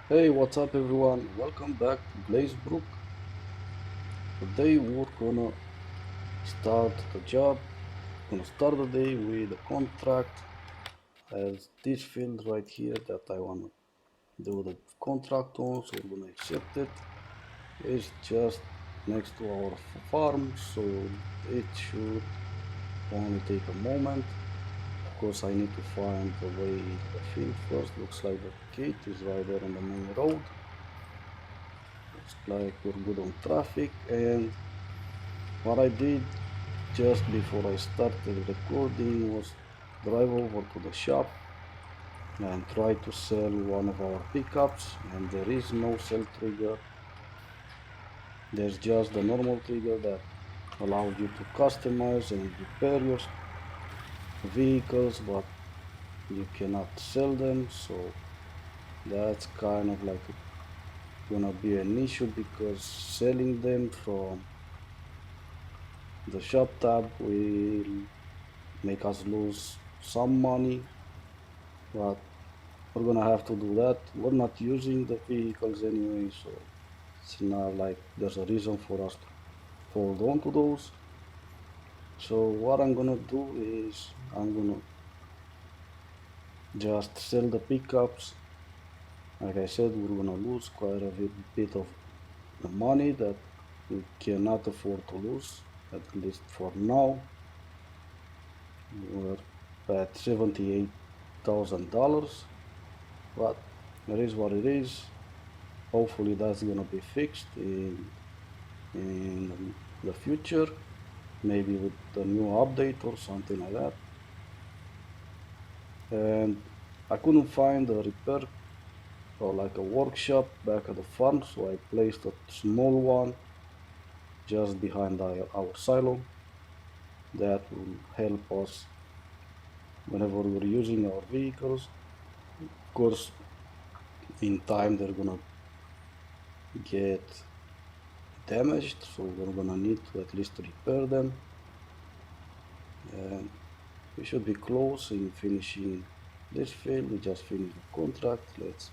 Hey, what's up everyone? Welcome back to Glazebrook. Today we're gonna start the job. Gonna start the day with a contract as this field right here that I wanna do the contract on, so we're gonna accept it. It's just next to our farm, so it should only take a moment. Of course, I need to find the way to the field first. Looks like the gate is right there on the main road. Looks like we're good on traffic, and what I did just before I started recording was drive over to the shop and try to sell one of our pickups, and there is no sell trigger. There's just the normal trigger that allows you to customize and repair your vehicles, but you cannot sell them, so that's kind of like gonna be an issue because selling them from the shop tab will make us lose some money, but we're gonna have to do that. We're not using the vehicles anyway, so it's not like there's a reason for us to hold on to those. So what I'm gonna do is I'm gonna just sell the pickups. Like I said, we're gonna lose quite a bit of the money that we cannot afford to lose, at least for now. We're at $78,000, but it is what it is. Hopefully that's gonna be fixed in the future, maybe with a new update or something like that. And I couldn't find a repair or like a workshop back at the farm, so I placed a small one just behind our silo that will help us whenever we're using our vehicles. Of course, in time they're gonna get damaged, so we're gonna need to at least repair them. And we should be close in finishing this field. We just finished the contract. Let's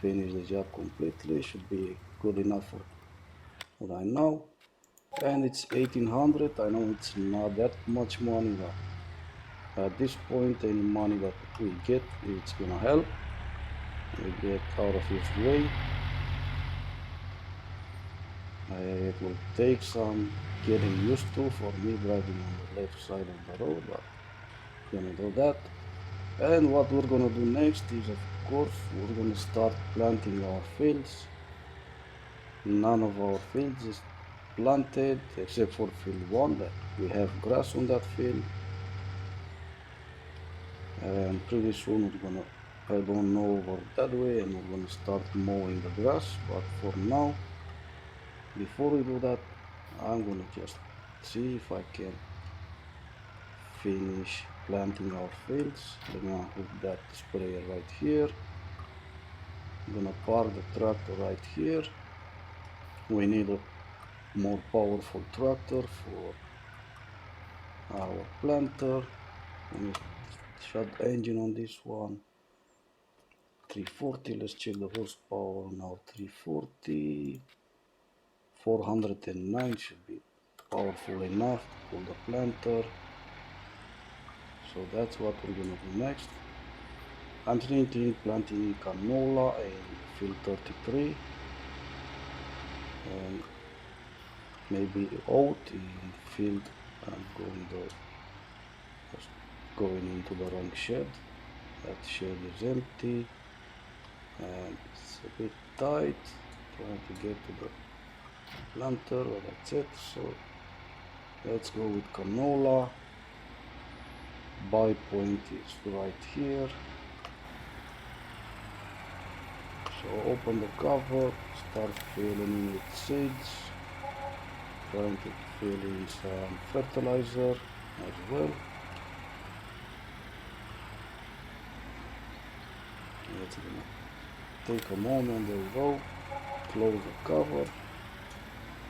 finish the job completely. Should be good enough for right now. And it's 1800. I know it's not that much money, but at this point any money that we get, it's gonna help. We get out of its way. It will take some getting used to for me driving on the left side of the road, but gonna do that. And what we're gonna do next is, of course, we're gonna start planting our fields. None of our fields is planted except for field 1 that we have grass on that field. And pretty soon we're gonna head on over that way and we're gonna start mowing the grass. But for now, before we do that, I'm gonna just see if I can finish planting our fields. I'm gonna hook that sprayer right here. I'm gonna park the tractor right here. We need a more powerful tractor for our planter. Let me shut the engine on this one. 340, let's check the horsepower now. 340, 409 should be powerful enough to pull the planter. So that's what we're gonna do next. I'm thinking planting canola in field 33 and maybe oat in field. I'm going into the wrong shed. That shed is empty and it's a bit tight. Trying to get to the planter, but that's it. So let's go with canola. Buy point is right here. So open the cover, start filling in with seeds. Trying to fill in some fertilizer as well. It's gonna take a moment. There we go. Close the cover,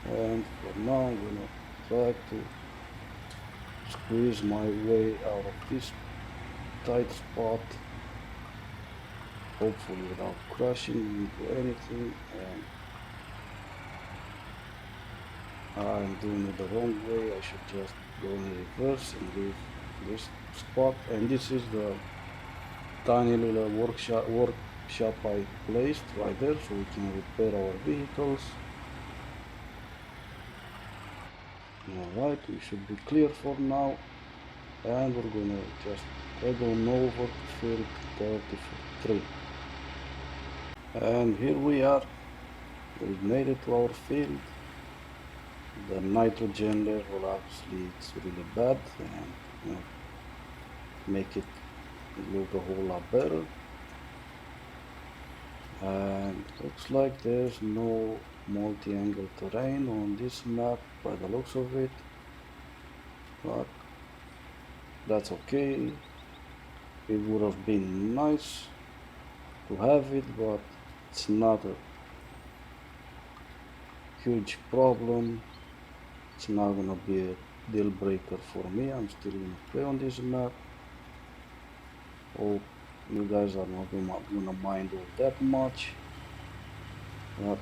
and for now I'm gonna try to squeeze my way out of this tight spot. hopefully without crashing into anything. And I'm doing it the wrong way. I should just go in reverse and leave this spot. And this is the tiny little workshop I placed right there, so we can repair our vehicles. Alright, we should be clear for now, and we're gonna just head on over to field 33. And here we are, we've made it to our field. The nitrogen level obviously it's really bad, and make it look a whole lot better. And looks like there's no multi-angle terrain on this map by the looks of it, but that's okay. It would have been nice to have it, but it's not a huge problem. It's not gonna be a deal breaker for me. I'm still gonna play on this map. Hope you guys are not gonna mind all that much, but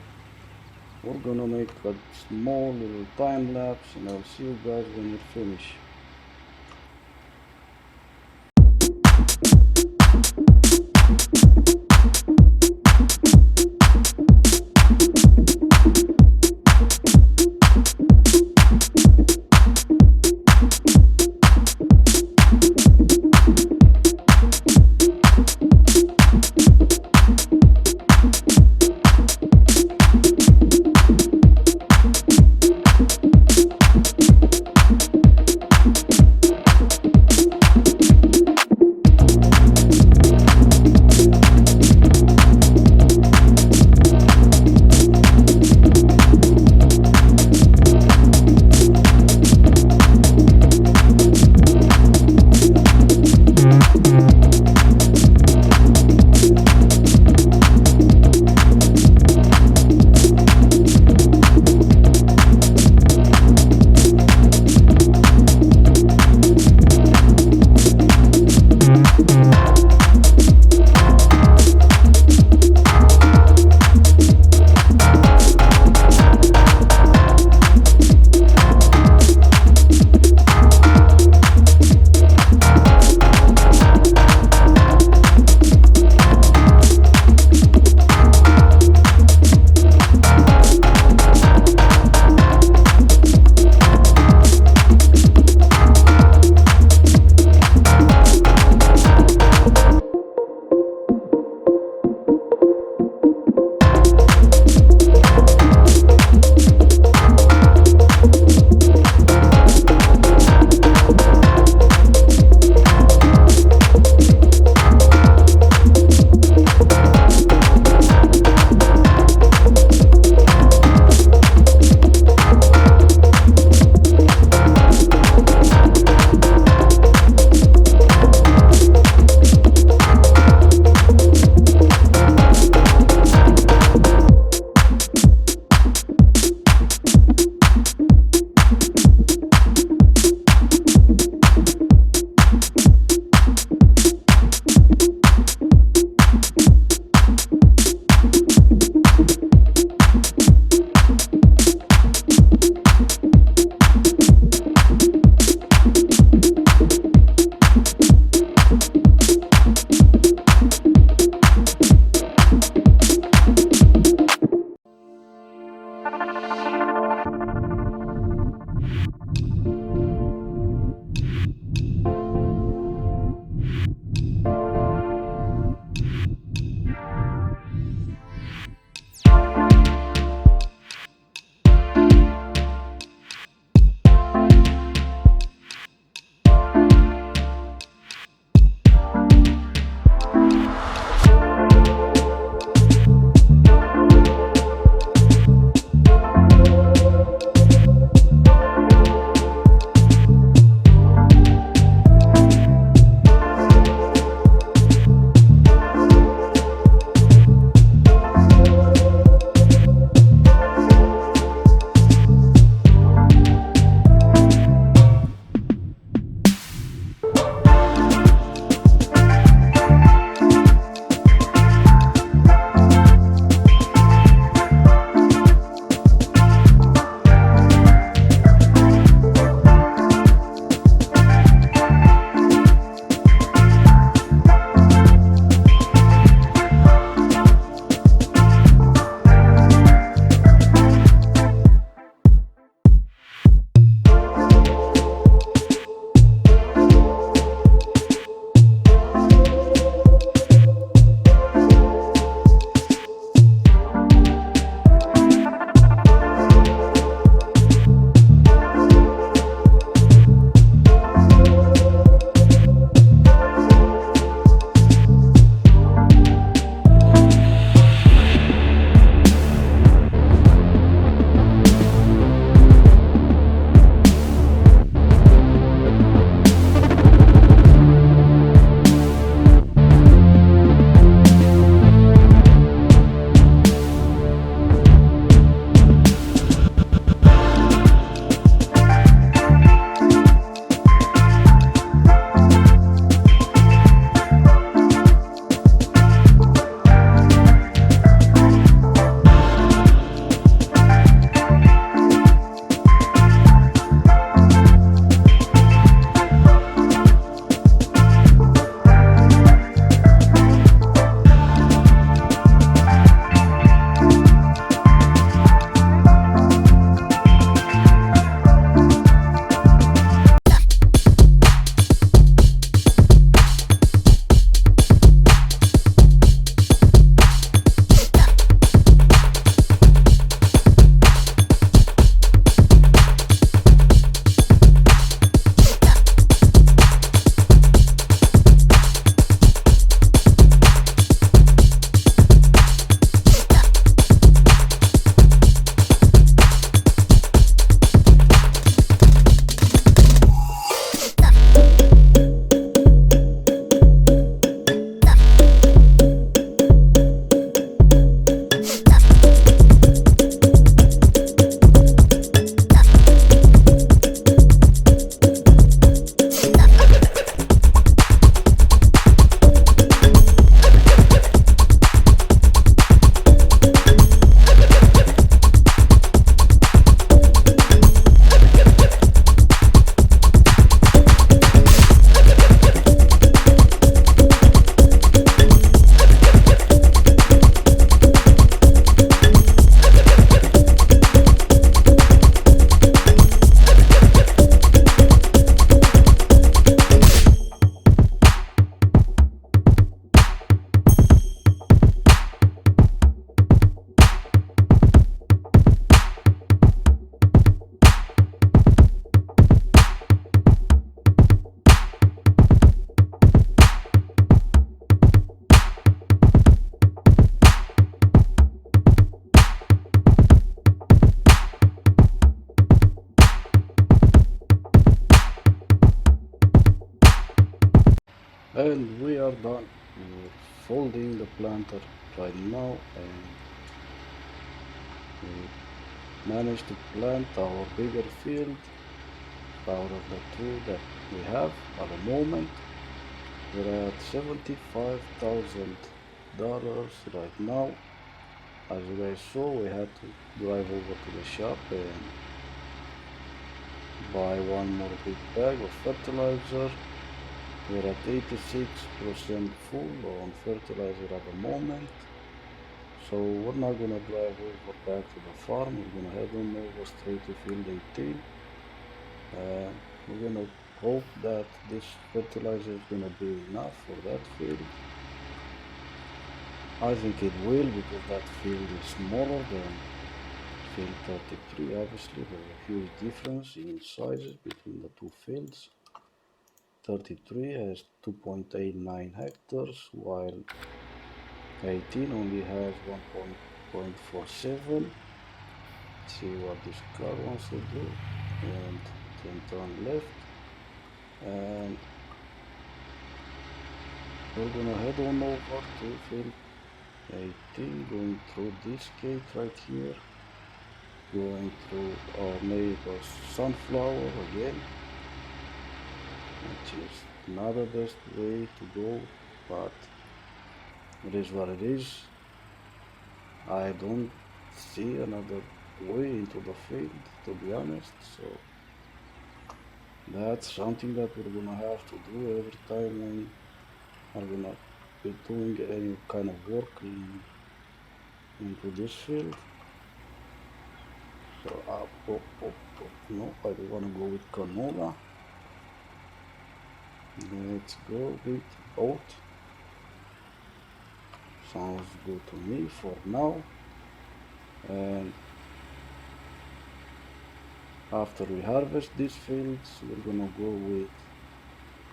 we're gonna make a small little time lapse, and I'll see you guys when you're finished. And we are done. We're folding the planter right now, and we managed to plant our bigger field out of the two that we have at the moment. We're at $75,000 right now. As you guys saw, we had to drive over to the shop and buy one more big bag of fertilizer. We're at 86% full on fertilizer at the moment. So we're not gonna drive over back to the farm. We're gonna head on over straight to field 18. We're gonna hope that this fertilizer is gonna be enough for that field. I think it will, because that field is smaller than field 33. Obviously there's a huge difference in sizes between the two fields. 33 has 2.89 hectares, while 18 only has 1.47. See what this car wants to do, and then turn left, and we're gonna head on over to field 18, going through this gate right here, going through our neighbor's sunflower again, which is not the best way to go, but it is what it is. I don't see another way into the field, to be honest, so that's something that we're gonna have to do every time we are gonna be doing any kind of work into this field. So no, I don't wanna go with canola. Let's go with oat. Sounds good to me for now. And after we harvest these fields, we're gonna go with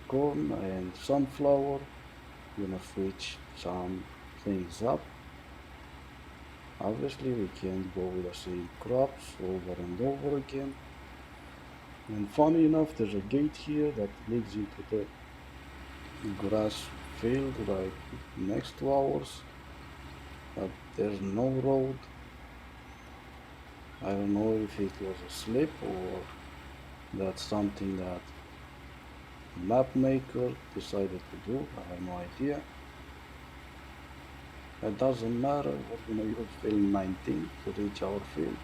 corn and sunflower. We're gonna switch some things up. Obviously we can't go with the same crops over and over again. And funny enough, there's a gate here that leads into the grass field right next to ours, but there's no road. I don't know if it was a slip or that's something that the map maker decided to do. I have no idea. It doesn't matter, we're gonna use field 19 to reach our field.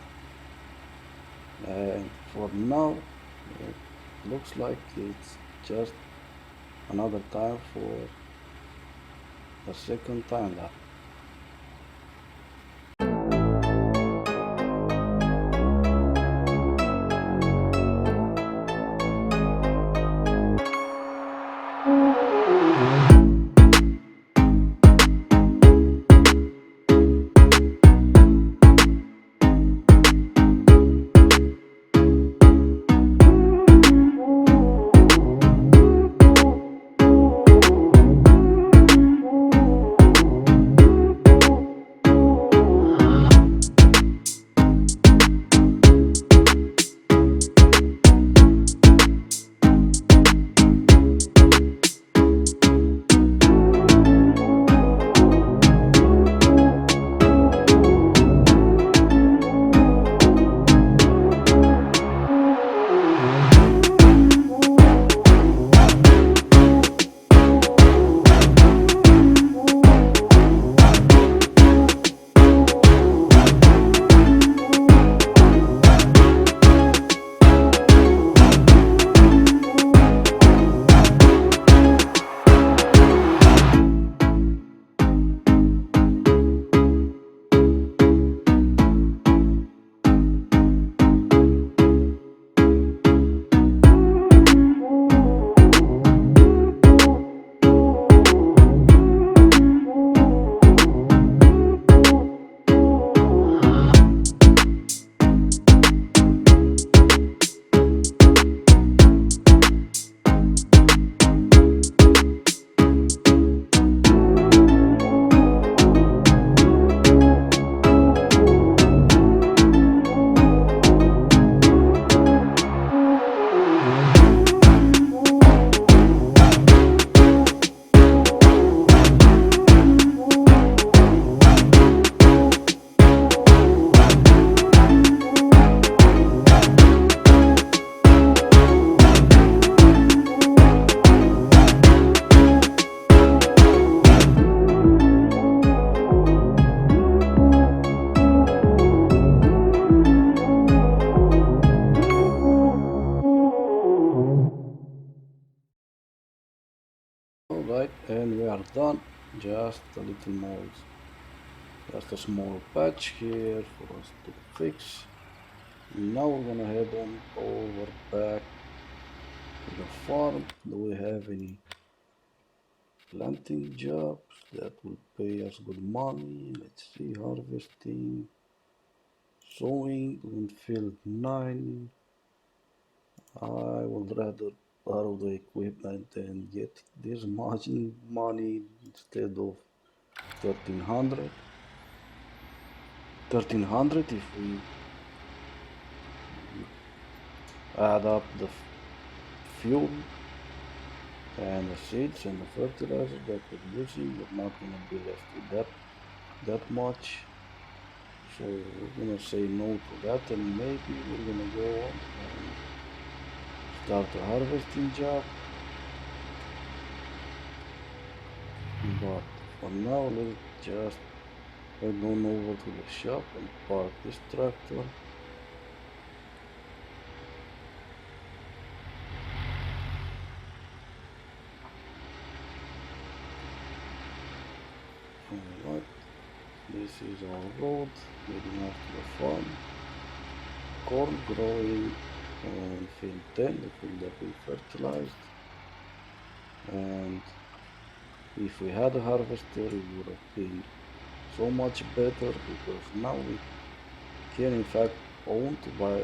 And for now, it looks like it's just another time for the second time lapse. done. Just a little more, just a small patch here for us to fix. Now we're gonna head on over back to the farm. Do we have any planting jobs that will pay us good money? Let's see, harvesting, sowing on field 9. I would rather borrow the equipment and get this much money instead of 1300. 1300 if we add up the fuel and the seeds and the fertilizer that we're using, we're not gonna be left with that much. So we're gonna say no to that, and maybe we're gonna go on and start a harvesting job. But for now, let's just head on over to the shop and park this tractor. Alright, this is our road leading up to the farm. Corn growing on field 10, the field that we fertilized. And if we had a harvester, it would have been so much better, because now we can in fact own to buy,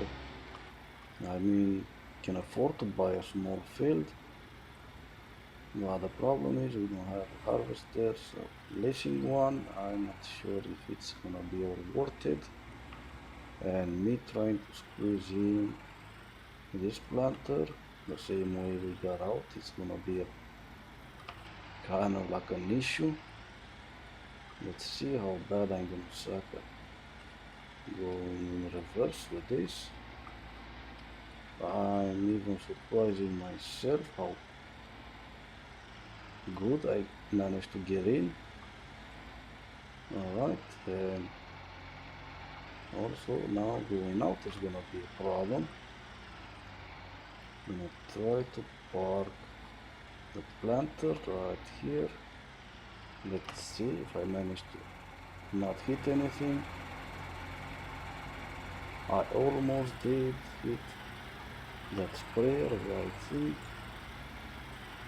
can afford to buy a small field. But the problem is we don't have a harvester, so leasing one, I'm not sure if it's gonna be all worth it. And me trying to squeeze in this planter the same way we got out, it's gonna be a kind of like an issue. Let's see how bad I'm gonna suck at going in reverse with this. I'm even surprising myself how good I managed to get in. Alright, and also now going out is gonna be a problem. I'm gonna try to park the planter right here. Let's see if I manage to not hit anything. I almost did hit that sprayer, I think,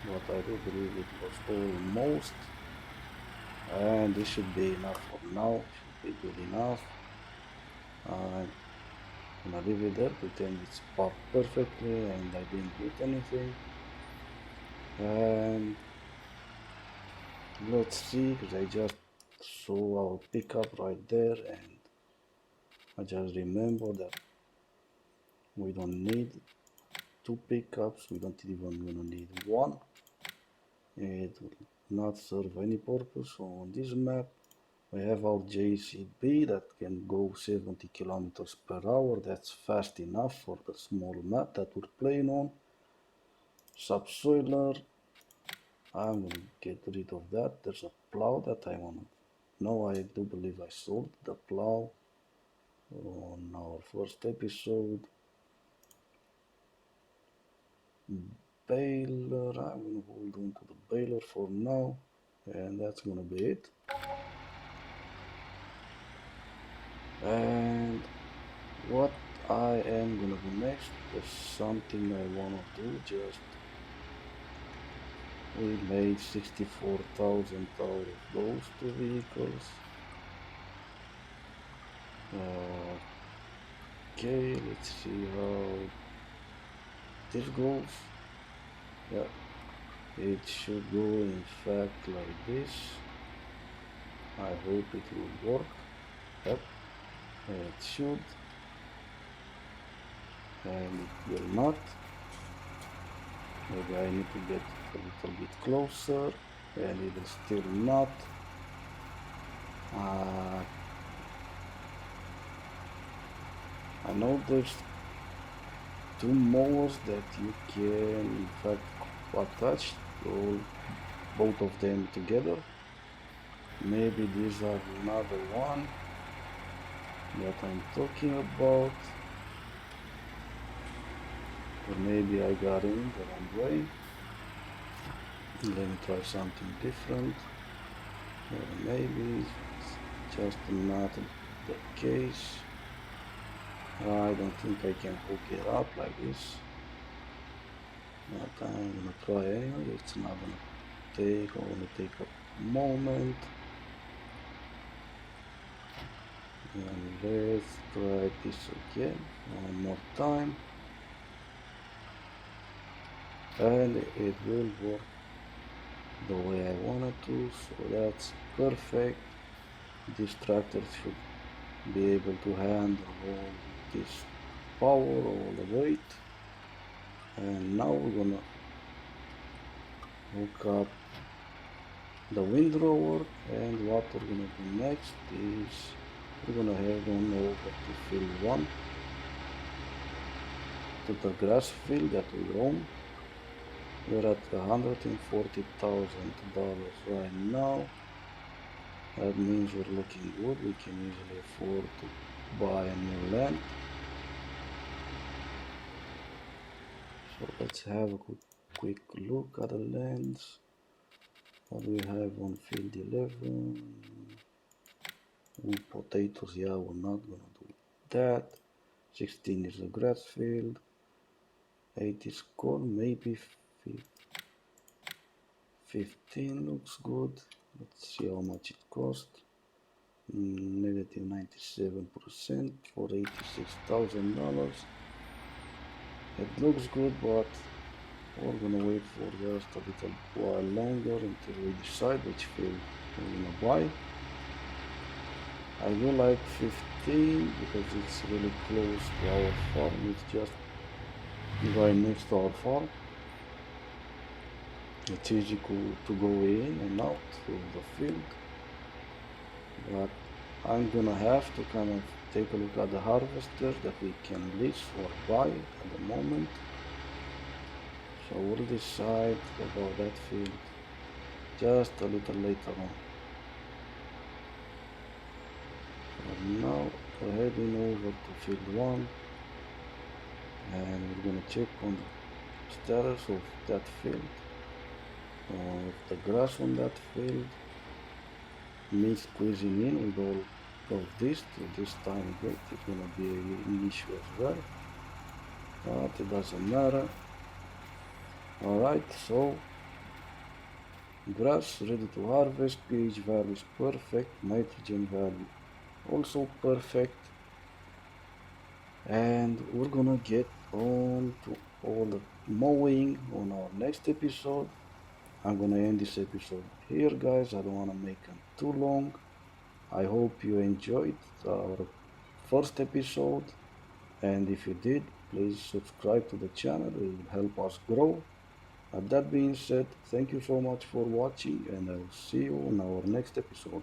but I do believe it was almost. And this should be enough for now, should be good enough. I'm gonna leave it there, pretend it's parked perfectly and I didn't hit anything. And let's see, because I just saw our pickup right there, and I just remember that we don't need 2 pickups, we don't even gonna need 1. It will not serve any purpose. So on this map we have our JCB that can go 70 kilometers per hour. That's fast enough for the small map that we're playing on. Subsoiler, I'm gonna get rid of that. There's a plow that I wanna. No, I do believe I sold the plow on our first episode. Baler, I'm gonna hold on to the baler for now, and that's gonna be it. And what I am gonna do next is something I wanna do. Just we made 64,000 out of those 2 vehicles. Okay, let's see how this goes. Yeah, it should go in fact like this. I hope it will work. Yep, it should. And it will not. Maybe I need to get a little bit closer, and it will still not. I know there's 2 mowers that you can in fact attach both of them together. Maybe these are another one that I'm talking about, or maybe I got in the wrong way. Let me try something different. or maybe it's just not the case. I don't think I can hook it up like this, but I'm gonna try anyway. It's not gonna only take a moment. And let's try this again one more time, and it will work the way I wanted to, so that's perfect. This tractor should be able to handle all this power, all the weight. And now we're gonna hook up the windrower, and what we're gonna do next is we're gonna head on over to field 1, to the grass field that we own. We're at $140,000 right now. That means we're looking good. We can easily afford to buy a new land. So let's have a quick look at the lands. What do we have on field 11? Potatoes, yeah, we're not gonna do that. 16 is the grass field. 8 is corn, maybe 15 looks good. Let's see how much it costs. Negative 97% for $86,000. It looks good, but we're gonna wait for just a little while longer until we decide which field we're gonna buy. I do like 15 because it's really close to our farm. It's just right next to our farm. It's easy to go in and out through the field, but I'm gonna have to kind of take a look at the harvester that we can lease or buy at the moment. So we'll decide about that field just a little later on. For now, we're heading over to field 1, and we're gonna check on the status of that field. If the grass on that field needs squeezing in with all of this to this tiny gate, it's gonna be an issue as well, but it doesn't matter. Alright, so grass ready to harvest, pH value is perfect, nitrogen value also perfect, and we're gonna get on to all the mowing on our next episode. I'm gonna end this episode here, guys. I don't want to make it too long. I hope you enjoyed our first episode, and if you did, please subscribe to the channel. It will help us grow. That being said, thank you so much for watching, and I will see you in our next episode.